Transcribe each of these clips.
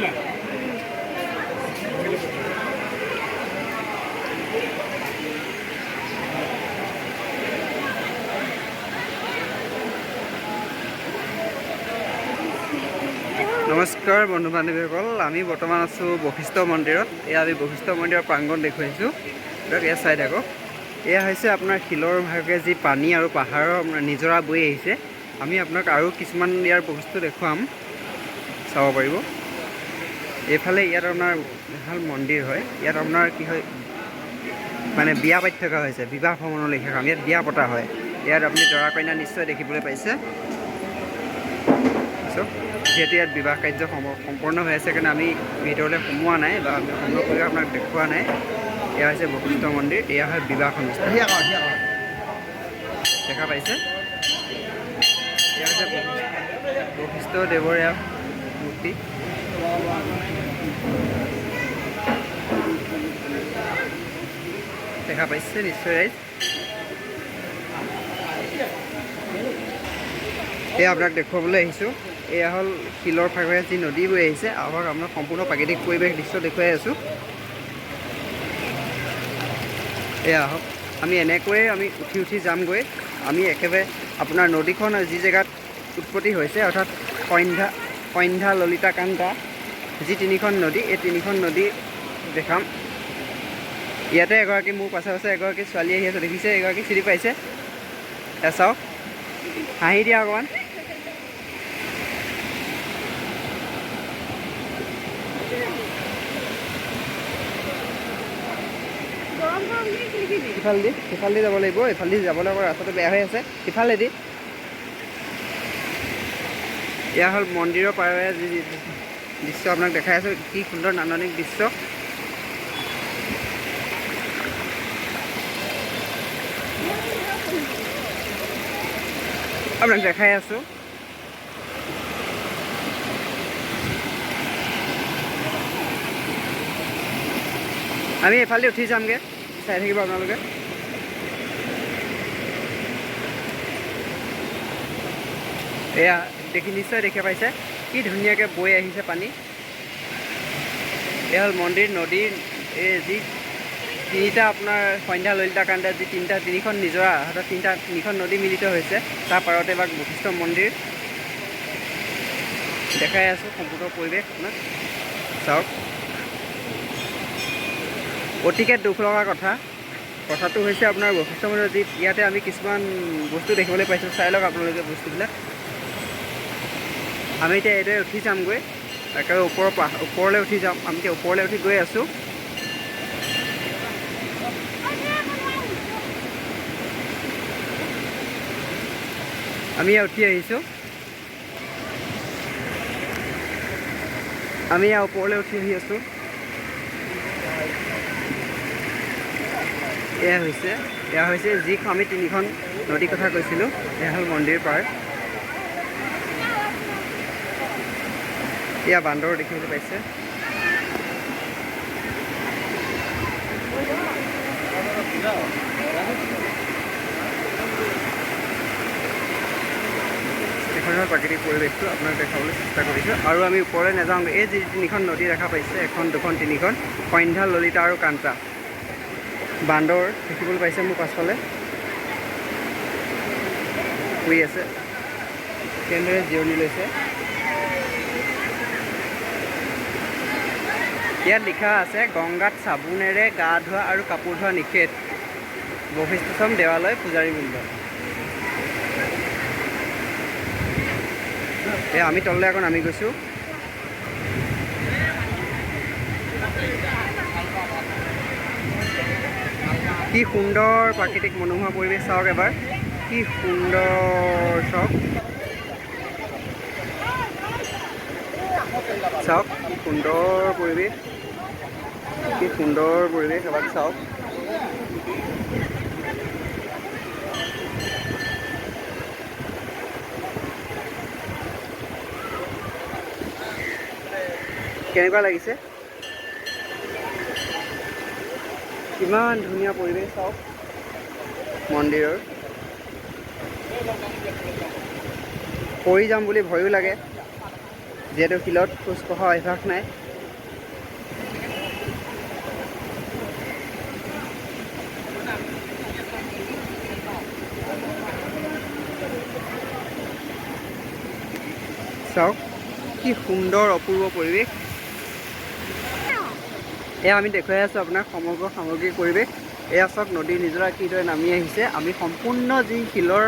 নমস্কাৰ বন্ধু বান্ধৱীসকল, আমি বৰ্তমান আছোঁ বশিষ্ঠ মন্দিৰত। এয়া আমি বশিষ্ঠ মন্দিৰৰ প্ৰাংগণ দেখুৱাইছোঁ। এয়া চাই থাকক। এয়া হৈছে আপোনাৰ শিলৰ ভাগে যি পানী আৰু পাহাৰৰ নিজৰা বৈ আহিছে। আমি আপোনাক আৰু কিছুমান ইয়াৰ বস্তু দেখুৱাম, চাব পাৰিব। এইফালে ইয়াত আপোনাৰ ভাল মন্দিৰ হয়। ইয়াত আপোনাৰ কি হয়, মানে বিয়া পাতি থকা হৈছে, বিবাহ ভ্ৰমণৰ লেখীয়া কাম। ইয়াত বিয়া পতা হয়। ইয়াত আপুনি দৰা কইনা নিশ্চয় দেখিবলৈ পাইছে। যিহেতু ইয়াত বিবাহ কাৰ্য সম্পূৰ্ণ হৈ আছে কাৰণে আমি ভিতৰলৈ সোমোৱা নাই বা আমি সংগ্ৰহ কৰি আপোনাক দেখুওৱা নাই। এয়া হৈছে বশিষ্ঠ মন্দিৰ। এয়া হয় বিবাহ অনুষ্ঠান, দেখা পাইছে। এয়া হৈছে বশিষ্ঠ দেৱৰ এয়া মূৰ্তি। দেখা পাইছে নিশ্চয় ৰাইজ। এয়া আপোনাক দেখুৱাবলৈ আহিছোঁ। এয়া হ'ল শিলৰ ফাগেৰে যি নদী বৈ আহিছে। আহক আপোনাক সম্পূৰ্ণ প্ৰাকৃতিক পৰিৱেশ দৃশ্য দেখুৱাই আছোঁ। এয়া আহক, আমি এনেকৈয়ে আমি উঠি যামগৈ। আমি একেবাৰে আপোনাৰ নদীখন যি জেগাত উৎপত্তি হৈছে, অৰ্থাৎ সন্ধ্যা ললিতা কান্তা যি তিনিখন নদী, এই তিনিখন নদী দেখাম। ইয়াতে এগৰাকী মোৰ পাছে পাছে এগৰাকী ছোৱালী আহি আছে, দেখিছে? এগৰাকী চিনি পাইছে? এয়া চাওক, হাঁহি দিয়া অকণমান। সিফালেদি যাব লাগিব। এইফালেদি যাবলৈ আকৌ ৰাস্তাটো বেয়া হৈ আছে, সিফালেদি। এয়া হ'ল মন্দিৰৰ পাৰৰে যি দৃশ্য আপোনাক দেখাই আছোঁ। কি সুন্দৰ নান্দনিক দৃশ্য। আপোনাক দেখাই আছোঁ। আমি এইফালে উঠি যামগৈ, চাই থাকিব আপোনালোকে। এয়া নিশ্চয় দেখি পাইছে কি ধুনীয়াকৈ বৈ আহিছে পানী। এয়া হ'ল মন্দিৰ। নদীৰ এই যি তিনিটা আপোনাৰ সন্ধ্যা ললিতা কান্তা যি তিনিখন নিজৰা, অৰ্থাৎ তিনিখন নদী মিলিত হৈছে, তাৰ পাৰতে এবাৰ বশিষ্ঠ মন্দিৰ দেখাই আছোঁ। সম্পূৰ্ণ পৰিৱেশ আপোনাক চাওক। অতিকে দুখ লগা কথাটো হৈছে আপোনাৰ বশিষ্ঠ মন্দিৰৰ যি ইয়াতে আমি কিছুমান বস্তু দেখিবলৈ পাইছোঁ। চাই লওক আপোনালোকে বস্তুবিলাক। আমি এতিয়া এইদৰে উঠি যামগৈ, একেবাৰে ওপৰলৈ উঠি যাম। আমি এতিয়া ওপৰলৈ উঠি গৈ আছোঁ। আমি ইয়াত উঠি আহিছোঁ। আমি ইয়াৰ ওপৰলৈ উঠি আহি আছোঁ। এয়া হৈছে যি আমি তিনিখন নদীৰ কথা কৈছিলোঁ। এয়া হ'ল মন্দিৰ পাৰ। এয়া বান্দৰ দেখিবলৈ পাইছে। এখন হ'ল প্ৰাকৃতিক পৰিৱেশটো আপোনাক দেখাবলৈ চেষ্টা কৰিছোঁ। আৰু আমি ওপৰলৈ নাযাওঁগৈ। এই যি তিনিখন নদী দেখা পাইছে, এখন, দুখন, তিনিখন, সন্ধ্যা ললিতা আৰু কান্তা। বান্দৰ দেখিবলৈ পাইছে মোৰ পাছফালে শুই আছে, কেনেদৰে জিৰণি লৈছে। ইয়াত লিখা আছে, গংগাত চাবোনেৰে গা ধোৱা আৰু কাপোৰ ধোৱা নিষেধ। বশিষ্ঠম দেৱালয় পূজাৰী বৃন্দ। এয়া আমি তললৈ আকৌ নামি গৈছোঁ। কি সুন্দৰ প্ৰাকৃতিক মনোমোহা পৰিৱেশ চাওক এবাৰ। কি সুন্দৰ চাওক, কি সুন্দৰ পৰিৱেশ, এবাৰ চাওক। কেনেকুৱা লাগিছে? কিমান ধুনীয়া পৰিৱেশ চাওক মন্দিৰৰ। পৰি যাম বুলি ভয়ো লাগে। যিহেতু শিলত খোজ কঢ়া অভ্যাস নাই। চাওক কি সুন্দৰ অপূৰ্ব পৰিৱেশ। এয়া আমি দেখুৱাই আছোঁ আপোনাক সমগ্ৰ সামগ্ৰিক পৰিৱেশ। এয়া চাওক নদী নিজৰা কিদৰে নামি আহিছে। আমি সম্পূৰ্ণ যি শিলৰ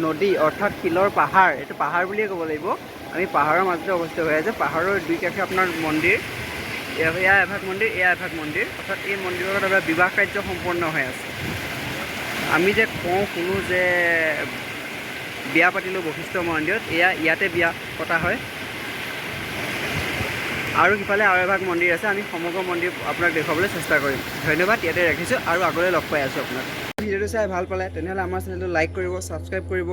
নদী অৰ্থাৎ শিলৰ পাহাৰ, এইটো পাহাৰ বুলিয়ে ক'ব লাগিব। আমি পাহাৰৰ মাজতে অৱস্থিত হৈ আছে। পাহাৰৰ দুই কাষে আপোনাৰ মন্দিৰ, এয়া এভাগ মন্দিৰ, এয়া এভাগ মন্দিৰ, অৰ্থাৎ এই মন্দিৰৰ এটা বিবাহ কাৰ্য সম্পন্ন হৈ আছে। আমি যে শুনো যে বিয়া পাতিলোঁ বশিষ্ঠ মন্দিৰত, ইয়াতে বিয়া পতা হয়। আৰু সিফালে আৰু এভাগ মন্দিৰ আছে। আমি সমগ্ৰ মন্দিৰ আপোনাক দেখুৱাবলৈ চেষ্টা কৰিম। ধন্যবাদ, ইয়াতে ৰাখিছোঁ আৰু আগলৈ লগ পাই আছোঁ আপোনাক। ভিডিঅ'টো চাই ভাল পালে তেনেহ'লে আমাৰ চেনেলটো লাইক কৰিব, ছাবস্ক্ৰাইব কৰিব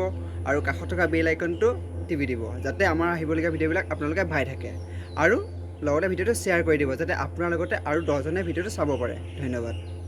আৰু কাষত থকা বেল আইকনটো টিপি দিব, যাতে আমাৰ আহিবলগীয়া ভিডিঅ'বিলাক আপোনালোকে পাই থাকে। আৰু লগতে ভিডিঅ'টো শ্বেয়াৰ কৰি দিব, যাতে আপোনাৰ লগতে আৰু 10জনে ভিডিঅ'টো চাব পাৰে। ধন্যবাদ।